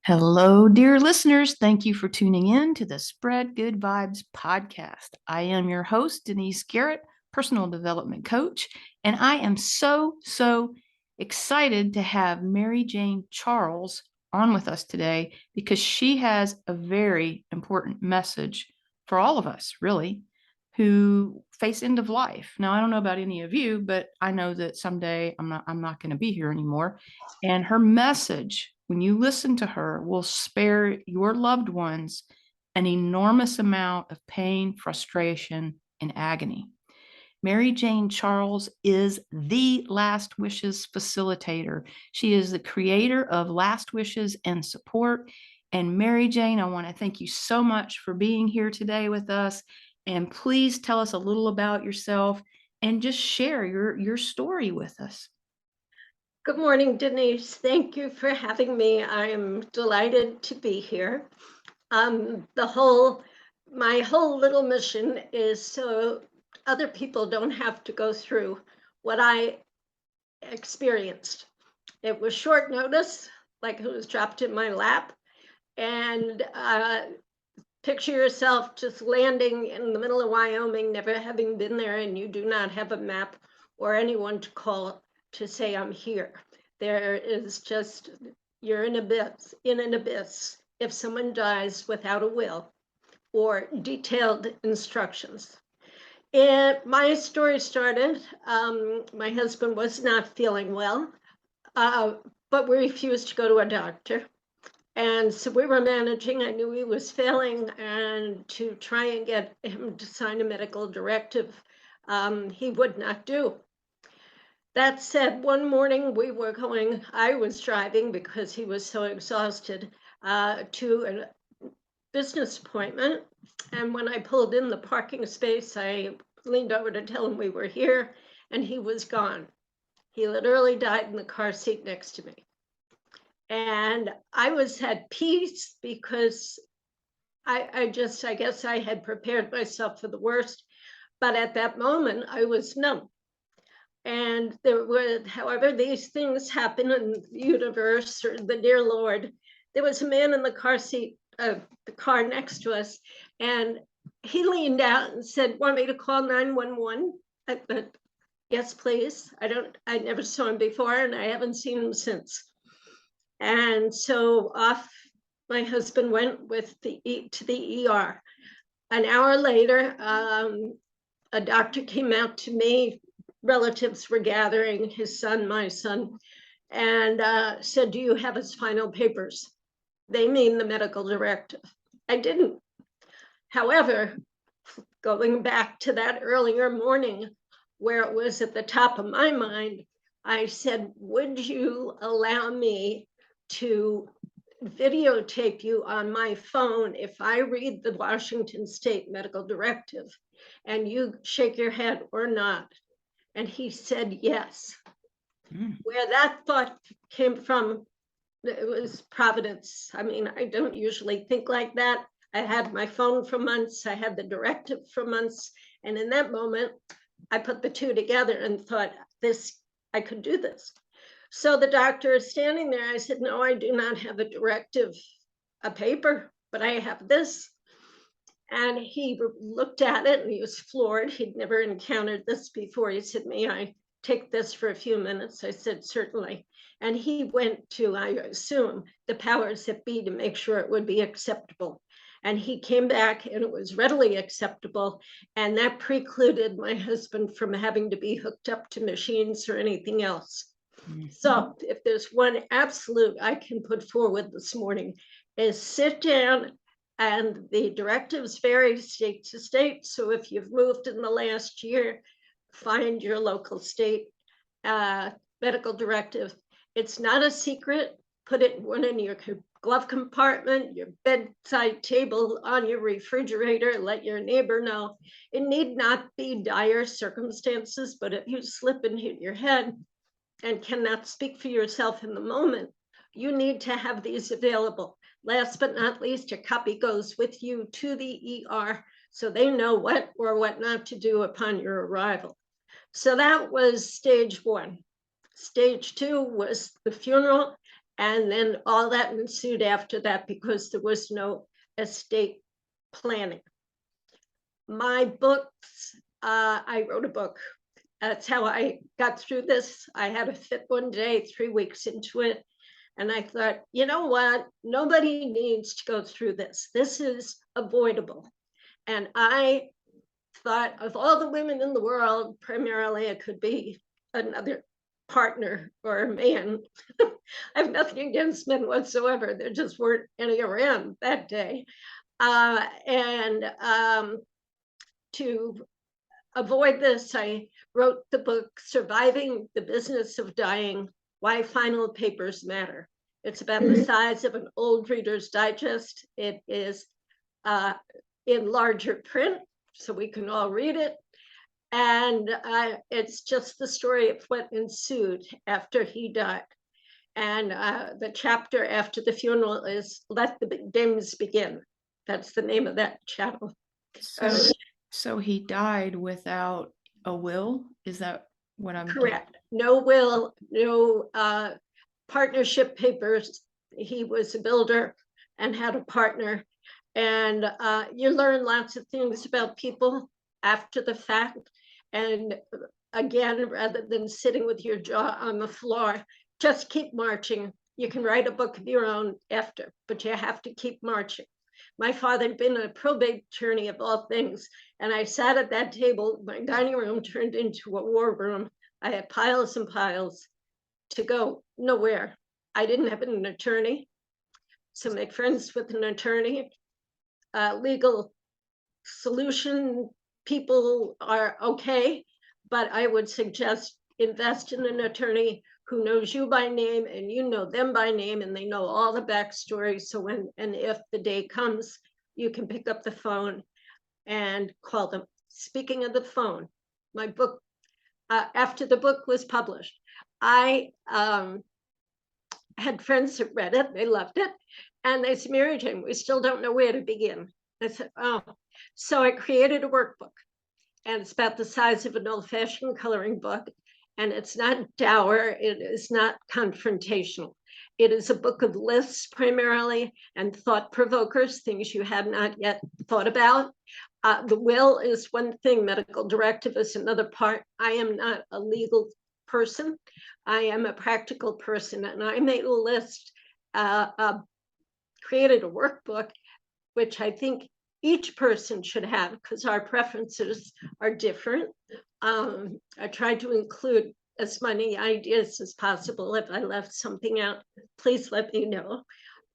Hello, dear listeners. Thank you for tuning in to the Spread Good Vibes podcast. I am your host, Denise Garrett, personal development coach, and I am so excited to have Mary Jane Charles on with us today because she has a very important message for all of us, really, who face end of life. Now, I don't know about any of you, but I know that someday I'm not going to be here anymore. And her message, when you listen to her, will spare your loved ones an enormous amount of pain, frustration, and agony. Mary Jane Charles is the Last Wishes facilitator. She is the creator of Last Wishes and Support. And Mary Jane, I want to thank you so much for being here today with us. And please tell us a little about yourself and just share your story with us. Good morning, Denise. Thank you for having me. I am delighted to be here. My whole little mission is so other people don't have to go through what I experienced. It was short notice, like it was dropped in my lap. And picture yourself just landing in the middle of Wyoming, never having been there, and you do not have a map or anyone to call to say I'm here. There is just, you're in an abyss if someone dies without a will or detailed instructions. And my story started, my husband was not feeling well, but we refused to go to a doctor. And so we were managing. I knew he was failing, and to try and get him to sign a medical directive, he would not do. That said, one morning I was driving because he was so exhausted to a business appointment. And when I pulled in the parking space, I leaned over to tell him we were here, and he was gone. He literally died in the car seat next to me. And I was at peace because I guess I had prepared myself for the worst. But at that moment, I was numb. And however, these things happen in the universe or the dear Lord. There was a man in the car seat of the car next to us, and he leaned out and said, "Want me to call 911?" I thought, "Yes, please." I never saw him before, and I haven't seen him since. And so off my husband went to the ER. An hour later, a doctor came out to me. Relatives were gathering, his son, my son, and said, "Do you have his final papers?" They mean the medical directive. I didn't. However, going back to that earlier morning where it was at the top of my mind, I said, "Would you allow me to videotape you on my phone if I read the Washington State medical directive and you shake your head or not?" And he said yes. Where that thought came from, it was providence. I mean, I don't usually think like that. I had my phone for months, I had the directive for months. And in that moment, I put the two together and thought, I could do this. So the doctor is standing there. I said, "No, I do not have a directive, a paper, but I have this." And he looked at it and he was floored. He'd never encountered this before. He said, "May I take this for a few minutes?" I said, "Certainly." And he went to, I assume, the powers that be to make sure it would be acceptable. And he came back and it was readily acceptable. And that precluded my husband from having to be hooked up to machines or anything else. So if there's one absolute I can put forward this morning is sit down, and the directives vary state to state. So if you've moved in the last year, find your local state medical directive. It's not a secret. Put it in your glove compartment, your bedside table, on your refrigerator. Let your neighbor know. It need not be dire circumstances, but if you slip and hit your head and cannot speak for yourself in the moment, you need to have these available. Last but not least, a copy goes with you to the ER so they know what or what not to do upon your arrival. So that was stage one. Stage two was the funeral. And then all that ensued after that because there was no estate planning. My books, I wrote a book. That's how I got through this. I had a fit one day, 3 weeks into it. And I thought, you know what? Nobody needs to go through this. This is avoidable. And I thought of all the women in the world, primarily it could be another partner or a man. I have nothing against men whatsoever. There just weren't any around that day. To avoid this, I wrote the book, Surviving the Business of Dying, Why Final Papers Matter. It's about the size of an old Reader's Digest. It is in larger print, so we can all read it. And it's just the story of what ensued after he died. And the chapter after the funeral is Let the Games Begin. That's the name of that chapter. So he died without a will? Is that what I'm correct? No will, no partnership papers. He was a builder and had a partner. And you learn lots of things about people after the fact. And again, rather than sitting with your jaw on the floor, just keep marching. You can write a book of your own after, but you have to keep marching. My father had been a probate attorney of all things, and I sat at that table. My dining room turned into a war room. I had piles and piles to go nowhere. I didn't have an attorney, so make friends with an attorney. Legal solution people are okay, but I would suggest invest in an attorney who knows you by name and you know them by name, and they know all the backstory. So when and if the day comes, you can pick up the phone and call them. Speaking of the phone, my book, after the book was published, I had friends that read it, they loved it, and they said, Mary Jane, we still don't know where to begin. I said, oh. So I created a workbook, and it's about the size of an old-fashioned coloring book. And it's not dour, it is not confrontational. It is a book of lists primarily and thought provokers, things you have not yet thought about. The will is one thing, medical directive is another part. I am not a legal person. I am a practical person, and I made a list, created a workbook, which I think each person should have because our preferences are different. I tried to include as many ideas as possible. If I left something out, please let me know.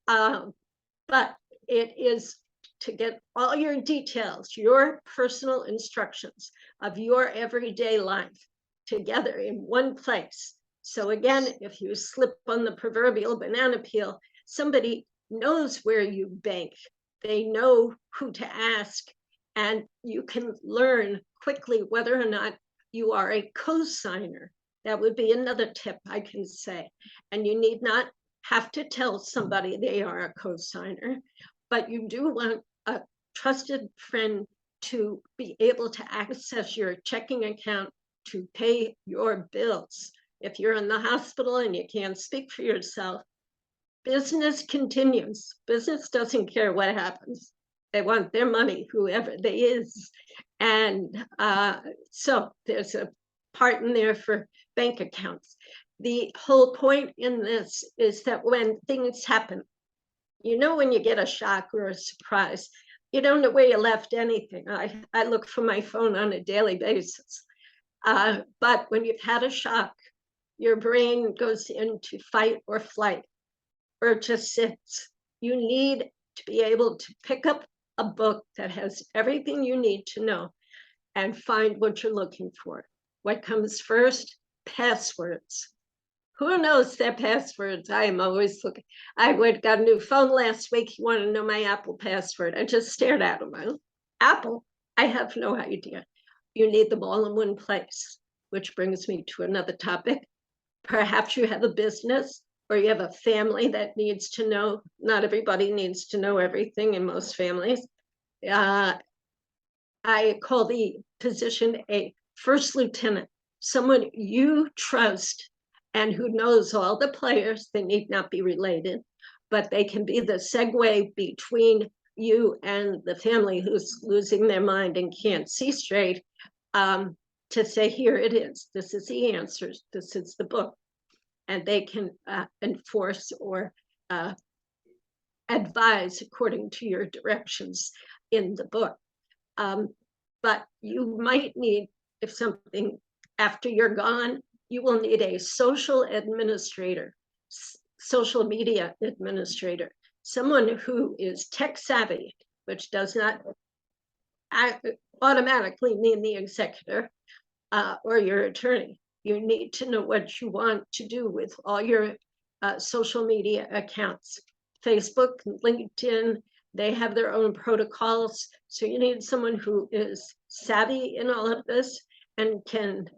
But it is to get all your details, your personal instructions of your everyday life together in one place. So again, if you slip on the proverbial banana peel, somebody knows where you bank. They know who to ask, and you can learn quickly whether or not you are a co-signer. That would be another tip I can say. And you need not have to tell somebody they are a co-signer, but you do want a trusted friend to be able to access your checking account to pay your bills. If you're in the hospital and you can't speak for yourself, business continues. Business doesn't care what happens. They want their money, whoever they is. And so there's a part in there for bank accounts. The whole point in this is that when things happen, you know, when you get a shock or a surprise, you don't know where you left anything. I look for my phone on a daily basis. But when you've had a shock, your brain goes into fight or flight, or just sits. You need to be able to pick up a book that has everything you need to know and find what you're looking for. What comes first? Passwords. Who knows their passwords? I am always looking. I got a new phone last week. You want to know my Apple password? I just stared at them. Apple? I have no idea. You need them all in one place, which brings me to another topic. Perhaps you have a business or you have a family that needs to know. Not everybody needs to know everything in most families. I call the position a first lieutenant, someone you trust and who knows all the players. They need not be related, but they can be the segue between you and the family who's losing their mind and can't see straight, to say, here it is. This is the answers. This is the book. And they can enforce or advise according to your directions in the book. But you might need, if something, after you're gone, you will need a social administrator, social media administrator, someone who is tech savvy, which does not automatically mean the executor or your attorney. You need to know what you want to do with all your social media accounts. Facebook, LinkedIn, they have their own protocols. So you need someone who is savvy in all of this and can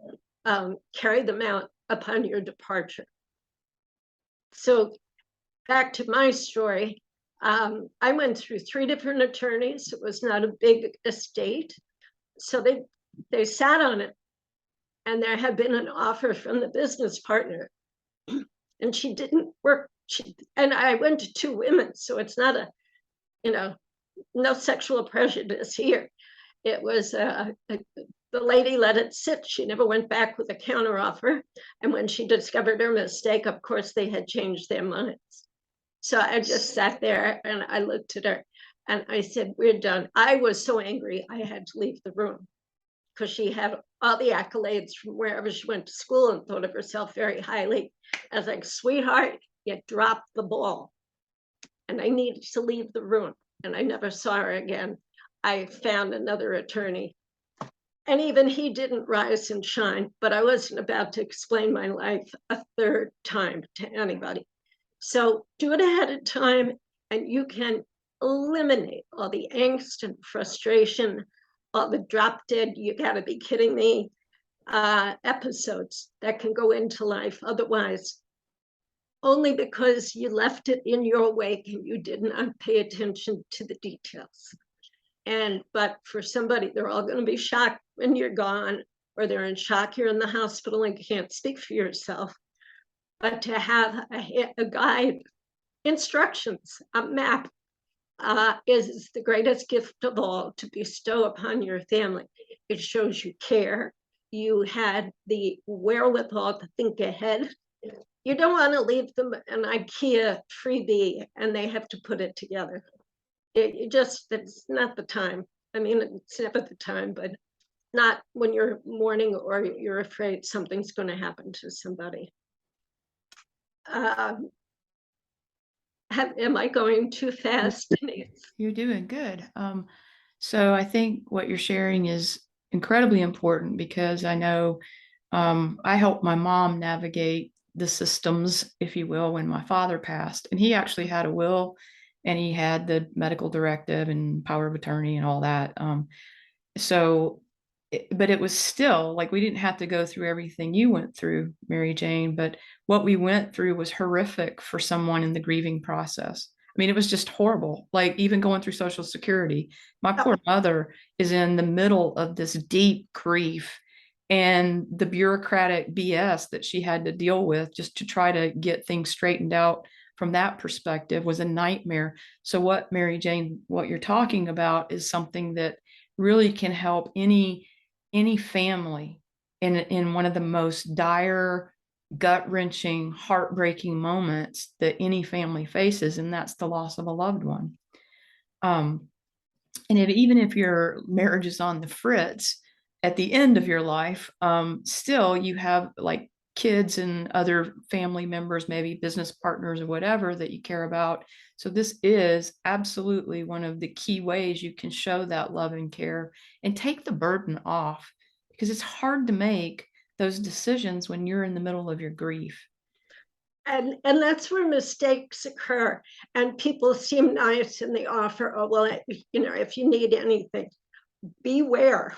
carry them out upon your departure. So back to my story, I went through 3 different attorneys. It was not a big estate. So they sat on it, and there had been an offer from the business partner, and she didn't work. And I went to 2 women, so it's not a, no sexual prejudice here. It was the lady let it sit. She never went back with a counteroffer. And when she discovered her mistake, of course, they had changed their minds. So I just sat there and I looked at her and I said, we're done. I was so angry, I had to leave the room because she had all the accolades from wherever she went to school and thought of herself very highly. I was like, sweetheart, you dropped the ball. And I needed to leave the room. And I never saw her again. I found another attorney. And even he didn't rise and shine, but I wasn't about to explain my life a 3rd time to anybody. So do it ahead of time, and you can eliminate all the angst and frustration, all the drop dead, you gotta be kidding me, episodes that can go into life otherwise, only because you left it in your wake and you did not pay attention to the details. But for somebody, they're all going to be shocked when you're gone, or they're in shock you're in the hospital and can't speak for yourself. But to have a guide, instructions, a map, is the greatest gift of all to bestow upon your family. It shows you care. You had the wherewithal to think ahead. You don't want to leave them an IKEA freebie and they have to put it together. It's not the time. I mean, it's never the time, but not when you're mourning or you're afraid something's going to happen to somebody. Am I going too fast? You're doing good. So I think what you're sharing is incredibly important because I know I helped my mom navigate the systems, if you will, when my father passed. And he actually had a will and he had the medical directive and power of attorney and all that. But it was still like we didn't have to go through everything you went through, Mary Jane, but what we went through was horrific for someone in the grieving process. I mean, it was just horrible. Like even going through Social Security, my poor mother is in the middle of this deep grief and the bureaucratic BS that she had to deal with just to try to get things straightened out from that perspective was a nightmare. So what, Mary Jane, what you're talking about is something that really can help any family in one of the most dire, gut-wrenching, heartbreaking moments that any family faces, and that's the loss of a loved one. And even if your marriage is on the fritz at the end of your life, still you have like kids and other family members, maybe business partners or whatever that you care about. So this is absolutely one of the key ways you can show that love and care and take the burden off, because it's hard to make those decisions when you're in the middle of your grief. And that's where mistakes occur. And people seem nice and they offer, oh, well, if you need anything, beware.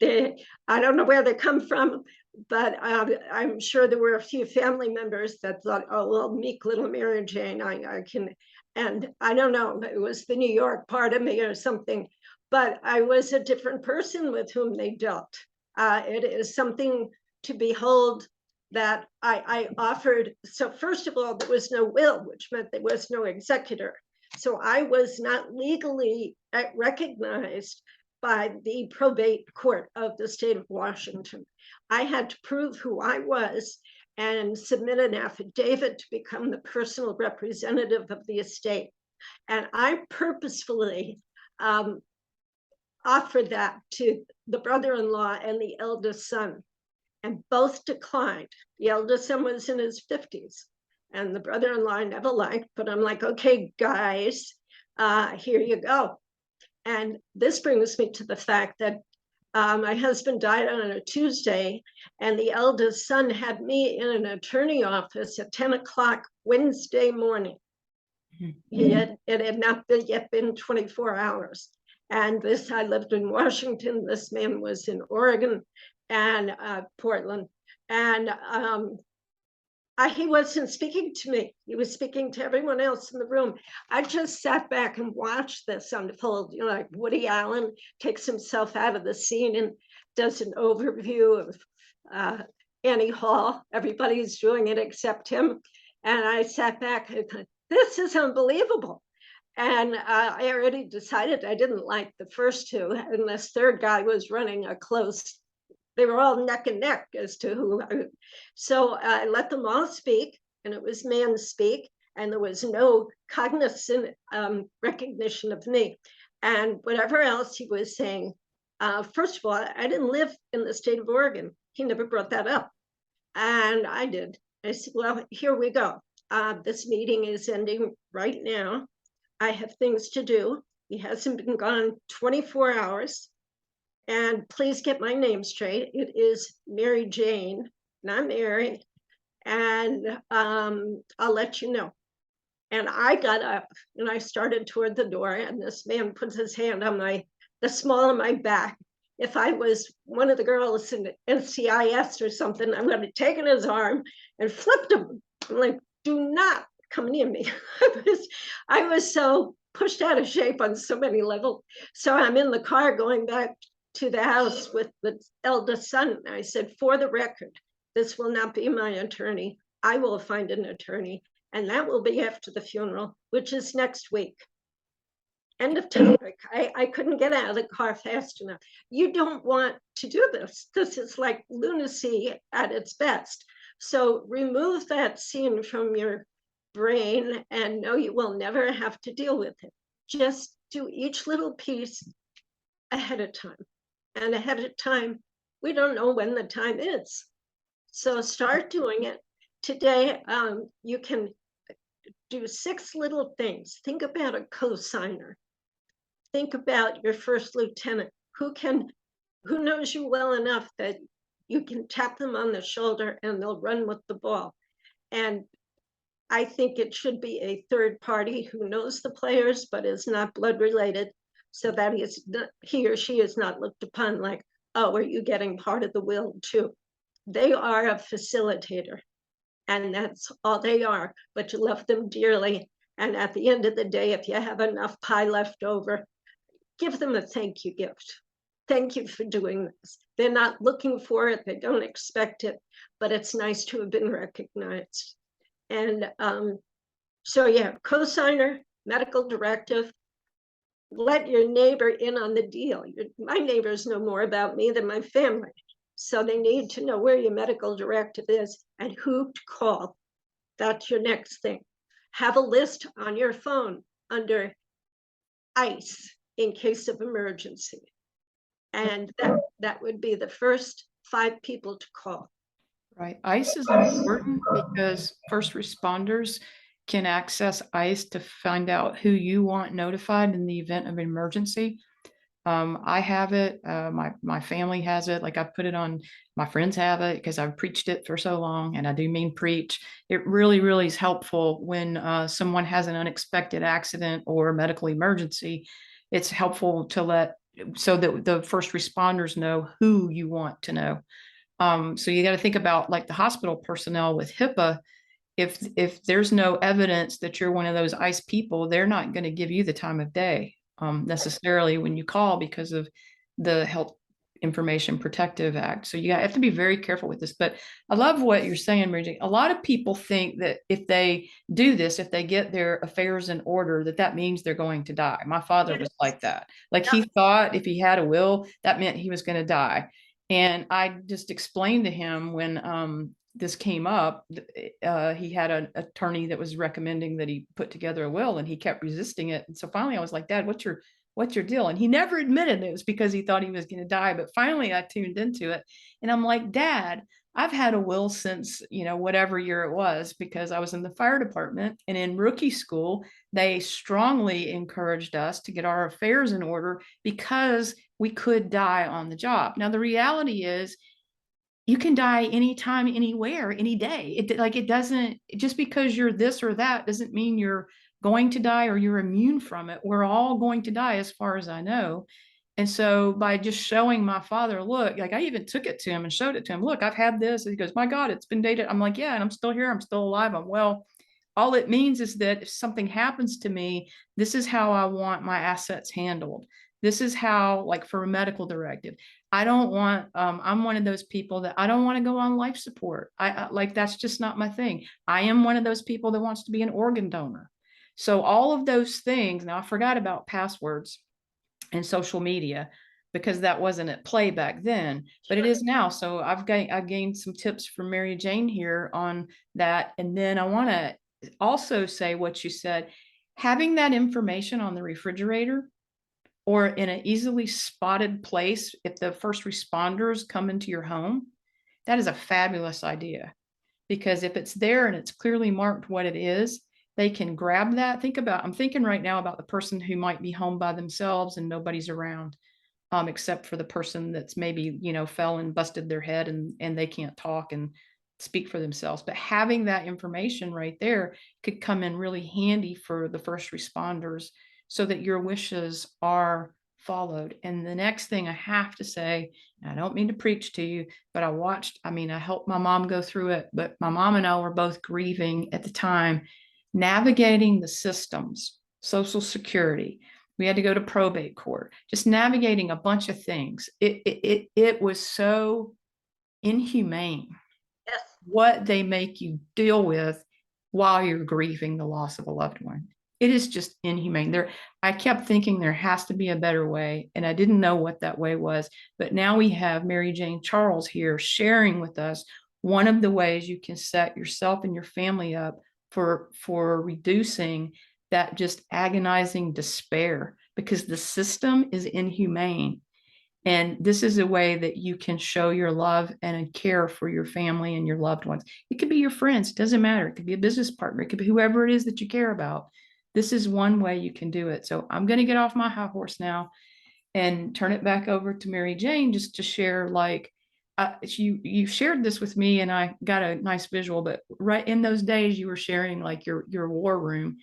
I don't know where they come from, but I'm sure there were a few family members that thought, oh, well, meek little Mary Jane, I can, and I don't know, it was the New York part of me or something, but I was a different person with whom they dealt. It is something to behold that I offered. So first of all, there was no will, which meant there was no executor. So I was not legally recognized by the probate court of the state of Washington. I had to prove who I was and submit an affidavit to become the personal representative of the estate. And I purposefully offered that to the brother-in-law and the eldest son, and both declined. The eldest son was in his 50s, and the brother-in-law I never liked, but I'm like, okay, guys, here you go. And this brings me to the fact that my husband died on a Tuesday, and the eldest son had me in an attorney office at 10 o'clock Wednesday morning. It had not yet been 24 hours. And I lived in Washington. This man was in Oregon and Portland. And he wasn't speaking to me. He was speaking to everyone else in the room. I just sat back and watched this unfold. You know, like Woody Allen takes himself out of the scene and does an overview of Annie Hall. Everybody's doing it except him. And I sat back and thought, this is unbelievable. And I already decided I didn't like the first two. And this third guy was running a close, they were all neck and neck as to who. So I let them all speak, and it was man speak, and there was no cognizant recognition of me. And whatever else he was saying, first of all, I didn't live in the state of Oregon. He never brought that up. And I did. I said, well, here we go. This meeting is ending right now. I have things to do. He hasn't been gone 24 hours. And please get my name straight. It is Mary Jane, not Mary. And I'll let you know. And I got up and I started toward the door, and this man puts his hand on the small of my back. If I was one of the girls in NCIS or something, I would have taken his arm and flipped him. I'm like, do not come near me. I was so pushed out of shape on so many levels. So I'm in the car going back to the house with the eldest son. I said, for the record, this will not be my attorney. I will find an attorney, and that will be after the funeral, which is next week. End of topic. I couldn't get out of the car fast enough. You don't want to do this. This is like lunacy at its best. So remove that scene from your brain and know you will never have to deal with it. Just do each little piece ahead of time. And ahead of time, we don't know when the time is. So start doing it. Today, you can do 6 little things. Think about a co-signer. Think about your first lieutenant who knows you well enough that you can tap them on the shoulder and they'll run with the ball. And I think it should be a third party who knows the players but is not blood related, so that he or she is not looked upon like, oh, are you getting part of the will too? They are a facilitator, and that's all they are, but you love them dearly. And at the end of the day, if you have enough pie left over, give them a thank you gift. Thank you for doing this. They're not looking for it, they don't expect it, but it's nice to have been recognized. And so yeah, co-signer, medical directive, let your neighbor in on the deal. My neighbors know more about me than my family. So they need to know where your medical directive is and who to call. That's your next thing. Have a list on your phone under ICE in case of emergency. And that would be the first 5 people to call. Right. ICE is important because first responders can access ICE to find out who you want notified in the event of an emergency. I have it. My family has it. Like I put it on, my friends have it because I've preached it for so long, and I do mean preach. It really, really is helpful when someone has an unexpected accident or medical emergency. It's helpful to so that the first responders know who you want to know. So you got to think about like the hospital personnel with HIPAA. If there's no evidence that you're one of those ICE people, they're not going to give you the time of day necessarily when you call because of the health Information Protective Act. So you have to be very careful with this. But I love what you're saying, Mary Jane. A lot of people think that if they do this, if they get their affairs in order, that means they're going to die. My father was like that. Like he thought if he had a will, that meant he was going to die. And I just explained to him when this came up, he had an attorney that was recommending that he put together a will, and he kept resisting it. And so finally I was like, Dad, what's your deal? And he never admitted it was because he thought he was going to die. But finally I tuned into it, and I'm like, Dad, I've had a will since, whatever year it was, because I was in the fire department, and in rookie school, they strongly encouraged us to get our affairs in order because we could die on the job. Now, the reality is you can die anytime, anywhere, any day. It doesn't, just because you're this or that doesn't mean you're going to die or you're immune from it. We're all going to die, as far as I know. And so by just showing my father, look, like I even took it to him and showed it to him. Look, I've had this. And he goes, my God, it's been dated. I'm like, yeah, and I'm still here. I'm still alive. I'm well. All it means is that if something happens to me, this is how I want my assets handled. This is how, like for a medical directive, I don't want, I'm one of those people that I don't want to go on life support. Like, that's just not my thing. I am one of those people that wants to be an organ donor. So all of those things, now I forgot about passwords and social media because that wasn't at play back then, but it is now. So I gained some tips from Mary Jane here on that. And then I want to also say what you said, having that information on the refrigerator or in an easily spotted place if the first responders come into your home, that is a fabulous idea. Because if it's there and it's clearly marked what it is, they can grab that. I'm thinking right now about the person who might be home by themselves and nobody's around, except for the person that's maybe, fell and busted their head and they can't talk and speak for themselves. But having that information right there could come in really handy for the first responders so that your wishes are followed. And the next thing I have to say, and I don't mean to preach to you, but I helped my mom go through it, but my mom and I were both grieving at the time, navigating the systems, Social Security. We had to go to probate court, just navigating a bunch of things. It was so inhumane Yes. what they make you deal with while you're grieving the loss of a loved one. It is just inhumane. I kept thinking there has to be a better way, and I didn't know what that way was. But now we have Mary Jane Charles here sharing with us one of the ways you can set yourself and your family up for reducing that just agonizing despair, because the system is inhumane. And this is a way that you can show your love and care for your family and your loved ones. It could be your friends, it doesn't matter. It could be a business partner, it could be whoever it is that you care about. This is one way you can do it. So I'm going to get off my high horse now and turn it back over to Mary Jane just to share, like, you shared this with me and I got a nice visual, but right in those days you were sharing like your war room,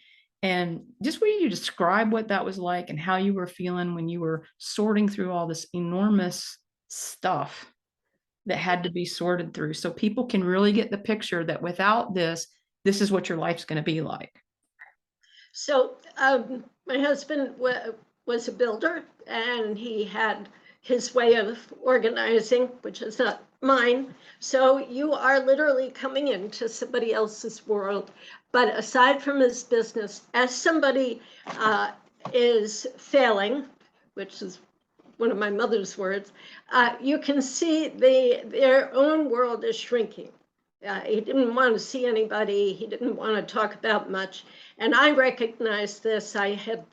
and just will you describe what that was like and how you were feeling when you were sorting through all this enormous stuff that had to be sorted through so people can really get the picture that without this is what your life's going to be like. So my husband was a builder, and he had his way of organizing, which is not mine. So you are literally coming into somebody else's world. But aside from his business, as somebody is failing, which is one of my mother's words, you can see their own world is shrinking. He didn't want to see anybody. He didn't want to talk about much. And I recognized this. I had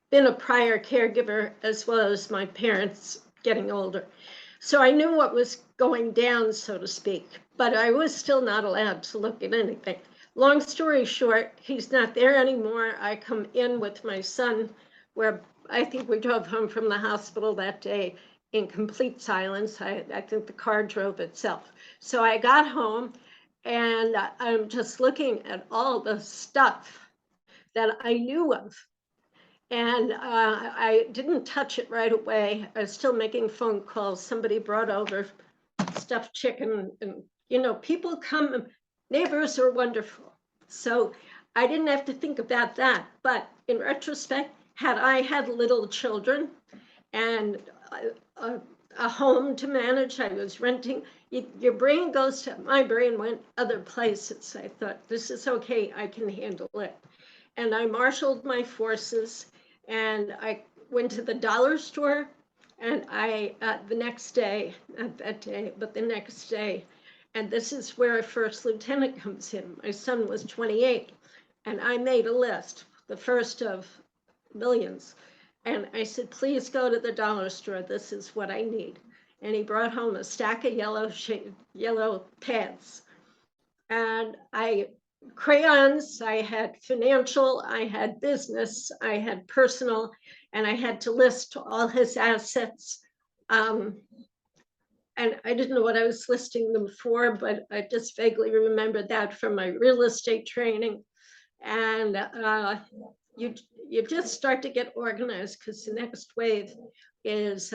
been a prior caregiver as well as my parents getting older. So I knew what was going down, so to speak, but I was still not allowed to look at anything. Long story short, he's not there anymore. I come in with my son, where I think we drove home from the hospital that day in complete silence. I think the car drove itself. So I got home and I'm just looking at all the stuff that I knew of. And I didn't touch it right away. I was still making phone calls. Somebody brought over stuffed chicken, and people come, neighbors are wonderful. So I didn't have to think about that. But in retrospect, had I had little children and a home to manage. I was renting. Your brain goes to, my brain went other places. I thought, this is okay, I can handle it. And I marshaled my forces and I went to the dollar store. And the next day, not that day, but the next day, and this is where a first lieutenant comes in. My son was 28, and I made a list, the first of millions. And I said, please go to the dollar store. This is what I need. And he brought home a stack of yellow pads. And crayons, I had financial, I had business, I had personal, and I had to list all his assets. And I didn't know what I was listing them for, but I just vaguely remembered that from my real estate training. And you just start to get organized, because the next wave is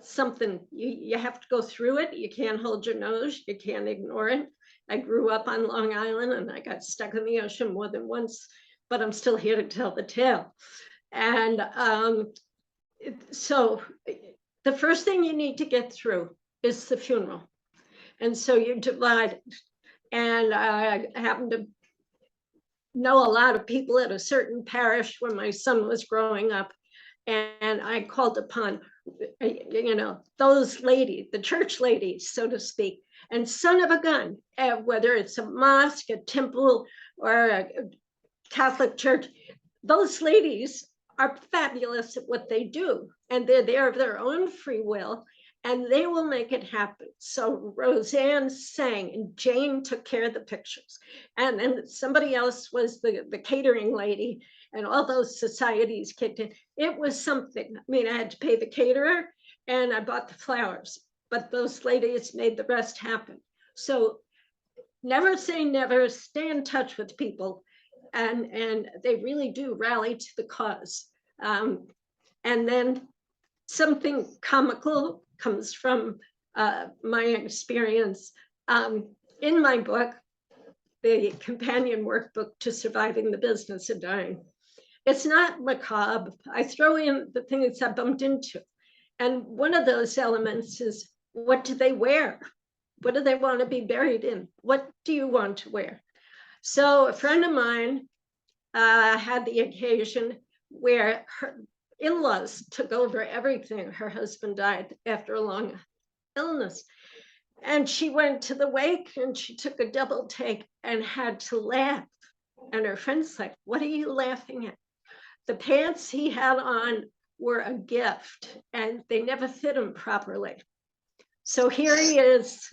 something you have to go through it. You can't hold your nose, you can't ignore it. I grew up on Long Island and I got stuck in the ocean more than once, but I'm still here to tell the tale. And so the first thing you need to get through is the funeral. And so you divide. And I happened to know a lot of people at a certain parish where my son was growing up. And I called upon, those ladies, the church ladies, so to speak. And son of a gun, whether it's a mosque, a temple, or a Catholic church, those ladies are fabulous at what they do. And they're there of their own free will, and they will make it happen. So Roseanne sang, and Jane took care of the pictures. And then somebody else was the catering lady, and all those societies kicked in. It was something. I mean, I had to pay the caterer, and I bought the flowers, but those ladies made the rest happen. So never say never, stay in touch with people, and they really do rally to the cause. And then something comical comes from my experience. In my book, the companion workbook to Surviving the Business of Dying, it's not macabre. I throw in the things I bumped into. And one of those elements is, what do they wear? What do they want to be buried in? What do you want to wear? So a friend of mine had the occasion where her in-laws took over everything. Her husband died after a long illness. And she went to the wake and she took a double take and had to laugh. And her friend's like, what are you laughing at? The pants he had on were a gift and they never fit him properly. So here he is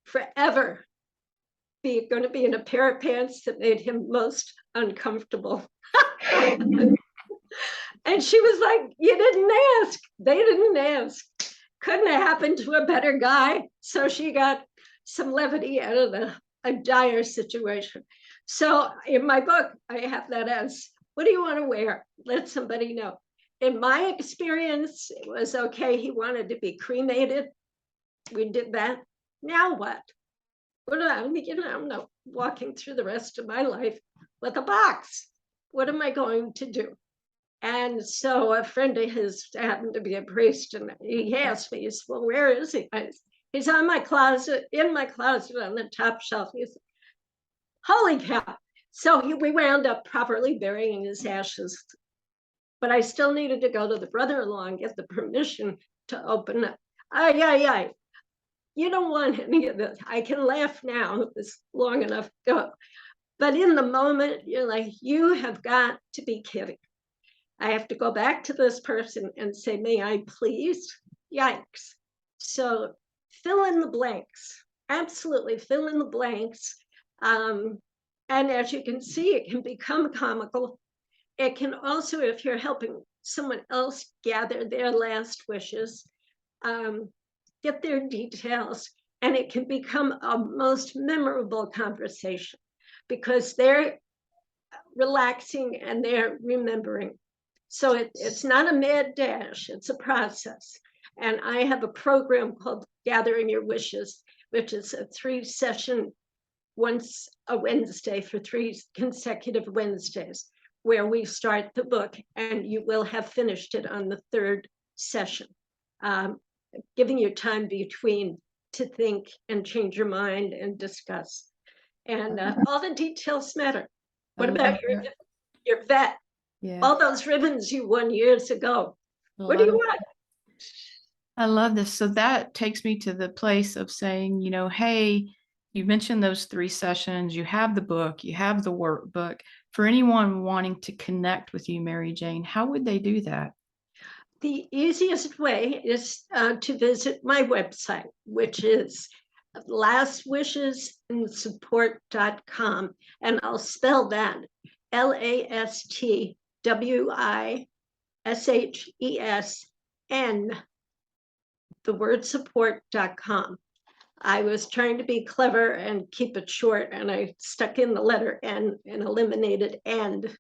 forever going to be in a pair of pants that made him most uncomfortable. And she was like, you didn't ask. They didn't ask. Couldn't have happened to a better guy. So she got some levity out of a dire situation. So in my book, I have that as, what do you want to wear? Let somebody know. In my experience, it was okay. He wanted to be cremated. We did that. Now what? What do I, I'm not walking through the rest of my life with a box. What am I going to do? And so a friend of his happened to be a priest, and he asked me, he said, well, where is he? He's in my closet on the top shelf. He said, holy cow. So we wound up properly burying his ashes. But I still needed to go to the brother-in-law and get the permission to open up. You don't want any of this. I can laugh now, it's long enough ago. But in the moment, you're like, you have got to be kidding. I have to go back to this person and say, may I please? Yikes. So fill in the blanks. Absolutely fill in the blanks. And as you can see, it can become comical. It can also, if you're helping someone else gather their last wishes, get their details, and it can become a most memorable conversation because they're relaxing and they're remembering. So it's not a mad dash, it's a process. And I have a program called Gathering Your Wishes, which is a 3-session, once a Wednesday for 3 consecutive Wednesdays, where we start the book and you will have finished it on the 3rd session. giving you time between to think and change your mind and discuss. And all the details matter. What about your vet? Yeah. All those ribbons you won years ago. What do you want? I love this. So that takes me to the place of saying, hey, you mentioned those 3 sessions, you have the book, you have the workbook. For anyone wanting to connect with you, Mary Jane, how would they do that? The easiest way is to visit my website, which is lastwishesandsupport.com. And I'll spell that LASTWISHESN, the word support.com. I was trying to be clever and keep it short, and I stuck in the letter N and eliminated end.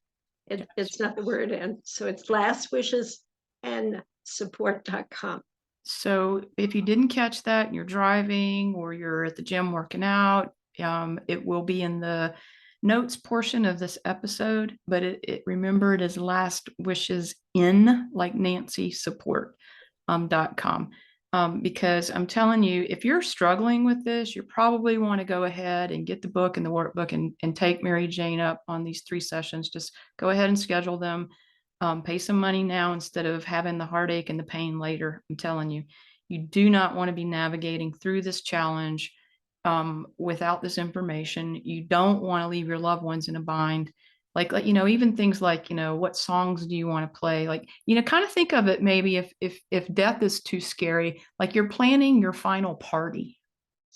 It's not the word end. So it's lastwishesandsupport.com. So if you didn't catch that and you're driving or you're at the gym working out, it will be in the notes portion of this episode, but remember it is Last Wishes in, like Nancy, support.com. Because I'm telling you, if you're struggling with this, you probably want to go ahead and get the book and the workbook and take Mary Jane up on these 3 sessions. Just go ahead and schedule them. Pay some money now instead of having the heartache and the pain later. I'm telling you, you do not want to be navigating through this challenge without this information. You don't want to leave your loved ones in a bind. Like, even things like, what songs do you want to play? Like, kind of think of it maybe if death is too scary, like you're planning your final party.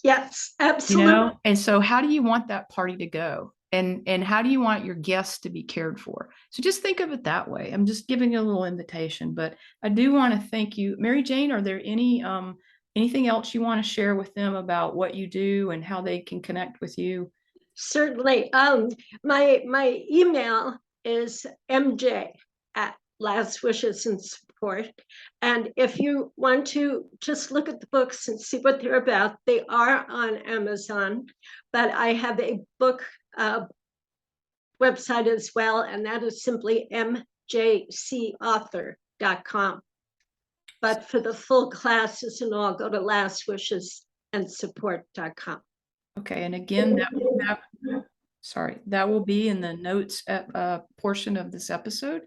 Yes, absolutely. And so how do you want that party to go? And how do you want your guests to be cared for? So just think of it that way. I'm just giving you a little invitation, but I do want to thank you. Mary Jane, are there anything else you want to share with them about what you do and how they can connect with you? Certainly. My email is mj at Last Wishes and Support. And if you want to just look at the books and see what they're about, they are on Amazon, but I have a book website as well, and that is simply mjcauthor.com. But for the full classes and all, go to lastwishesandsupport.com. Okay, and again, that will be in the notes portion of this episode.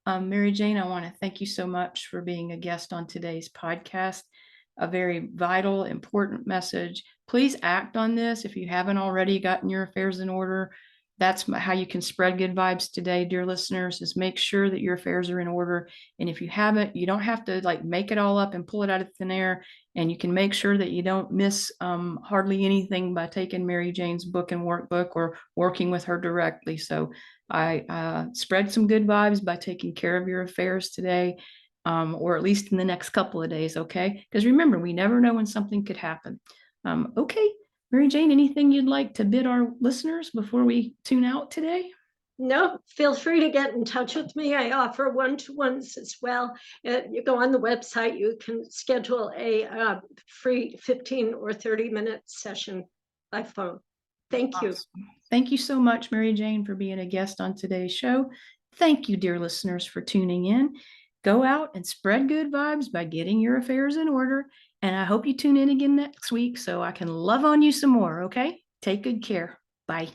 Mary Jane, I want to thank you so much for being a guest on today's podcast. A very vital, important message. Please act on this if you haven't already gotten your affairs in order. That's how you can spread good vibes today, dear listeners, is make sure that your affairs are in order. And if you haven't, you don't have to make it all up and pull it out of thin air. And you can make sure that you don't miss hardly anything by taking Mary Jane's book and workbook or working with her directly. So I spread some good vibes by taking care of your affairs today, or at least in the next couple of days, okay? Because remember, we never know when something could happen. Okay, Mary Jane, anything you'd like to bid our listeners before we tune out today? No, feel free to get in touch with me. I offer one-to-ones as well. You go on the website, you can schedule a free 15 or 30-minute session by phone. Thank you. Thank you so much, Mary Jane, for being a guest on today's show. Thank you, dear listeners, for tuning in. Go out and spread good vibes by getting your affairs in order. And I hope you tune in again next week so I can love on you some more, okay? Take good care. Bye.